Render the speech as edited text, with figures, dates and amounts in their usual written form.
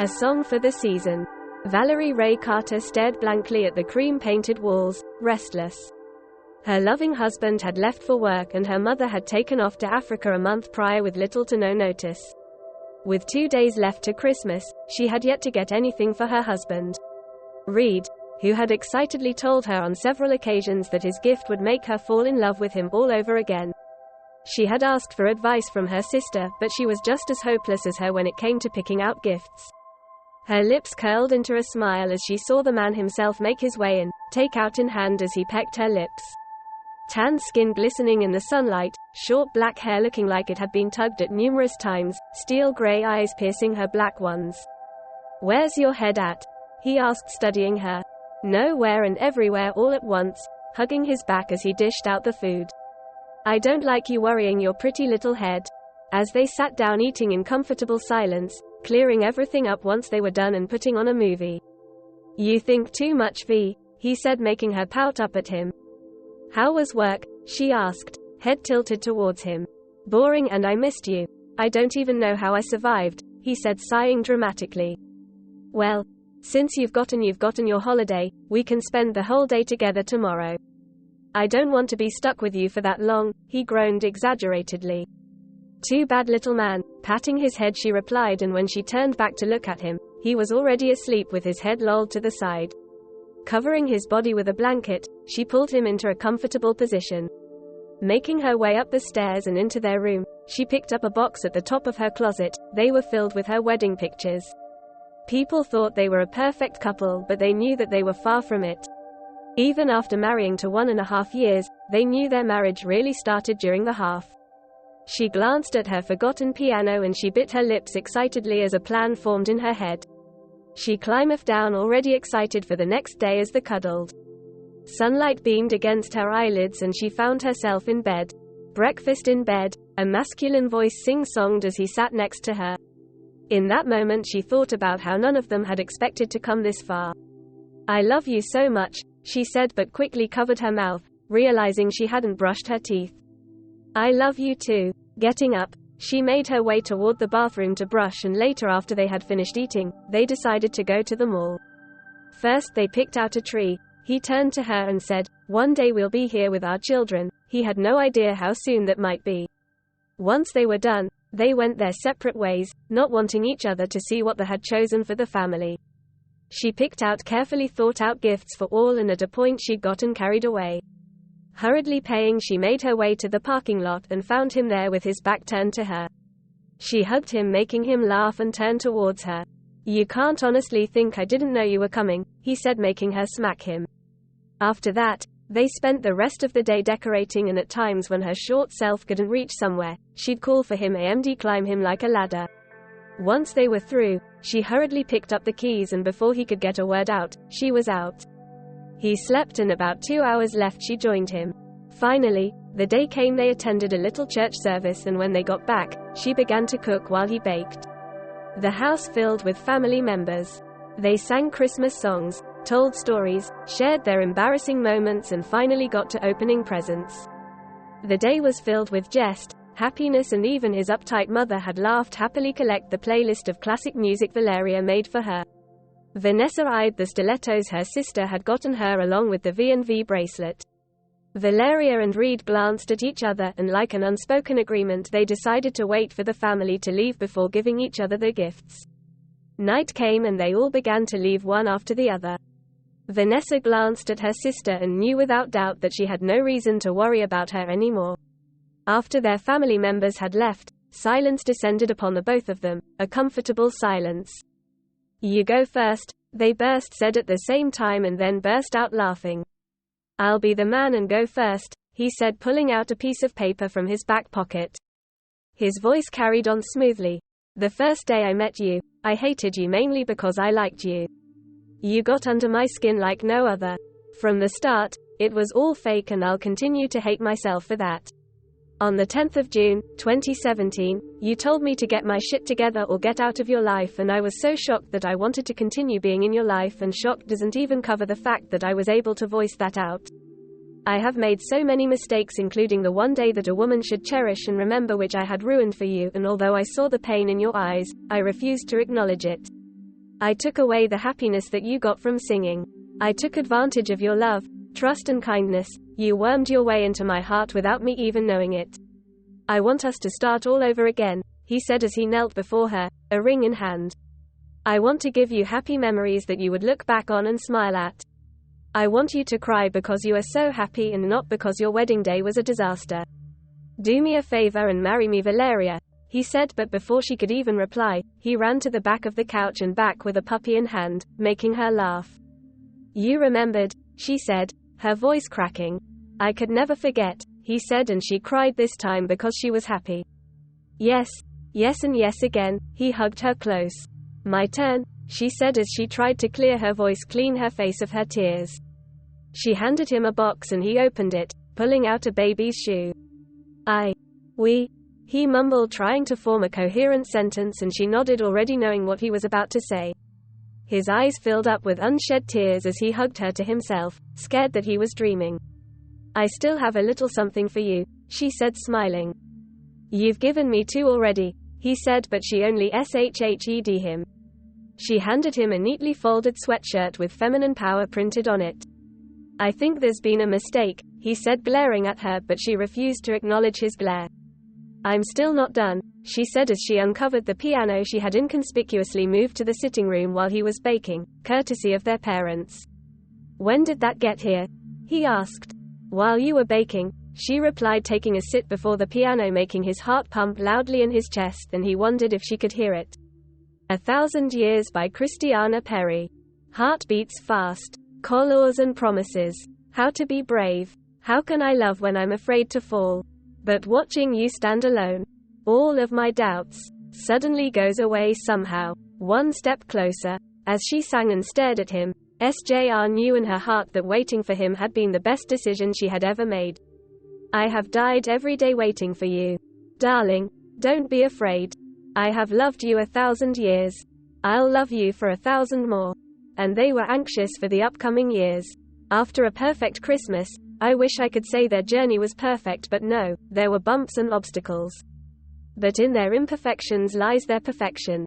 A song for the season. Valerie Ray Carter stared blankly at the cream-painted walls, restless. Her loving husband had left for work and her mother had taken off to Africa a month prior with little to no notice. With 2 days left to Christmas, she had yet to get anything for her husband. Reed, who had excitedly told her on several occasions that his gift would make her fall in love with him all over again. She had asked for advice from her sister, but she was just as hopeless as her when it came to picking out gifts. Her lips curled into a smile as she saw the man himself make his way in, take-out in hand as he pecked her lips. Tan skin glistening in the sunlight, short black hair looking like it had been tugged at numerous times, steel gray eyes piercing her black ones. "Where's your head at?" he asked, studying her. "Nowhere and everywhere all at once," hugging his back as he dished out the food. "I don't like you worrying your pretty little head." As they sat down eating in comfortable silence, clearing everything up once they were done and putting on a movie. "You think too much, V," he said, making her pout up at him. "How was work?" she asked, head tilted towards him. "Boring and I missed you. I don't even know how I survived," he said, sighing dramatically. "Well, since you've gotten your holiday, we can spend the whole day together tomorrow." "I don't want to be stuck with you for that long," he groaned exaggeratedly. "Too bad, little man," patting his head she replied, and when she turned back to look at him, he was already asleep with his head lolled to the side. Covering his body with a blanket, she pulled him into a comfortable position. Making her way up the stairs and into their room, she picked up a box at the top of her closet. They were filled with her wedding pictures. People thought they were a perfect couple, but they knew that they were far from it. Even after marrying to 1.5 years, they knew their marriage really started during the half. She glanced at her forgotten piano and she bit her lips excitedly as a plan formed in her head. She climbed down, already excited for the next day as they cuddled. Sunlight beamed against her eyelids and she found herself in bed. "Breakfast in bed," a masculine voice sing-songed as he sat next to her. In that moment she thought about how none of them had expected to come this far. "I love you so much," she said, but quickly covered her mouth, realizing she hadn't brushed her teeth. "I love you too." Getting up, she made her way toward the bathroom to brush, and later, after they had finished eating, they decided to go to the mall. First they picked out a tree. He turned to her and said, "One day we'll be here with our children." He had no idea how soon that might be. Once they were done, they went their separate ways, not wanting each other to see what they had chosen for the family. She picked out carefully thought out gifts for all, and at a point she'd gotten carried away. Hurriedly paying, she made her way to the parking lot and found him there with his back turned to her. She hugged him, making him laugh, and turned towards her. "You can't honestly think I didn't know you were coming," he said, making her smack him. After that, they spent the rest of the day decorating, and at times when her short self couldn't reach somewhere, she'd call for him and climb him like a ladder. Once they were through, she hurriedly picked up the keys, and before he could get a word out, she was out. He slept, and about 2 hours left she joined him. Finally, the day came. They attended a little church service, and when they got back, she began to cook while he baked. The house filled with family members. They sang Christmas songs, told stories, shared their embarrassing moments, and finally got to opening presents. The day was filled with jest, happiness, and even his uptight mother had laughed happily collect the playlist of classic music Valeria made for her. Vanessa eyed the stilettos her sister had gotten her along with the V&V bracelet. Valeria and Reed glanced at each other, and like an unspoken agreement they decided to wait for the family to leave before giving each other the gifts. Night came and they all began to leave one after the other. Vanessa glanced at her sister and knew without doubt that she had no reason to worry about her anymore. After their family members had left, silence descended upon the both of them, a comfortable silence. "You go first," they said at the same time, and then burst out laughing. "I'll be the man and go first," he said, pulling out a piece of paper from his back pocket. His voice carried on smoothly. "The first day I met you, I hated you mainly because I liked you. You got under my skin like no other. From the start, it was all fake, and I'll continue to hate myself for that. On the 10th of June, 2017, you told me to get my shit together or get out of your life, and I was so shocked that I wanted to continue being in your life, and shocked doesn't even cover the fact that I was able to voice that out. I have made so many mistakes, including the one day that a woman should cherish and remember, which I had ruined for you, and although I saw the pain in your eyes, I refused to acknowledge it. I took away the happiness that you got from singing. I took advantage of your love, trust and kindness. You wormed your way into my heart without me even knowing it. I want us to start all over again, he said as he knelt before her, a ring in hand. I want to give you happy memories that you would look back on and smile at. I want you to cry because you are so happy and not because your wedding day was a disaster. Do me a favor and marry me, Valeria, he said, but before she could even reply, he ran to the back of the couch and back with a puppy in hand, making her laugh. You remembered, she said, her voice cracking. I could never forget, he said, and she cried this time because she was happy. Yes, yes and yes again, he hugged her close. My turn, she said as she tried to clear her voice, clean her face of her tears. She handed him a box and he opened it, pulling out a baby's shoe. We, he mumbled, trying to form a coherent sentence, and she nodded, already knowing what he was about to say. His eyes filled up with unshed tears as he hugged her to himself, scared that he was dreaming. I still have a little something for you, she said, smiling. You've given me 2 already, he said, but she only shhed him. She handed him a neatly folded sweatshirt with feminine power printed on it. I think there's been a mistake, he said, glaring at her, but she refused to acknowledge his glare. I'm still not done, she said as she uncovered the piano she had inconspicuously moved to the sitting room while he was baking, courtesy of their parents. When did that get here? He asked. While you were baking, she replied, taking a sit before the piano, making his heart pump loudly in his chest, and he wondered if she could hear it. 1,000 Years by Christiana Perri. Heart beats fast. Colors and promises. How to be brave. How can I love when I'm afraid to fall? But watching you stand alone. All of my doubts. Suddenly goes away somehow. One step closer. As she sang and stared at him, SJR knew in her heart that waiting for him had been the best decision she had ever made. I have died every day waiting for you. Darling, don't be afraid. I have loved you 1,000 years. I'll love you for 1,000 more. And they were anxious for the upcoming years. After a perfect Christmas, I wish I could say their journey was perfect, but no, there were bumps and obstacles. But in their imperfections lies their perfection.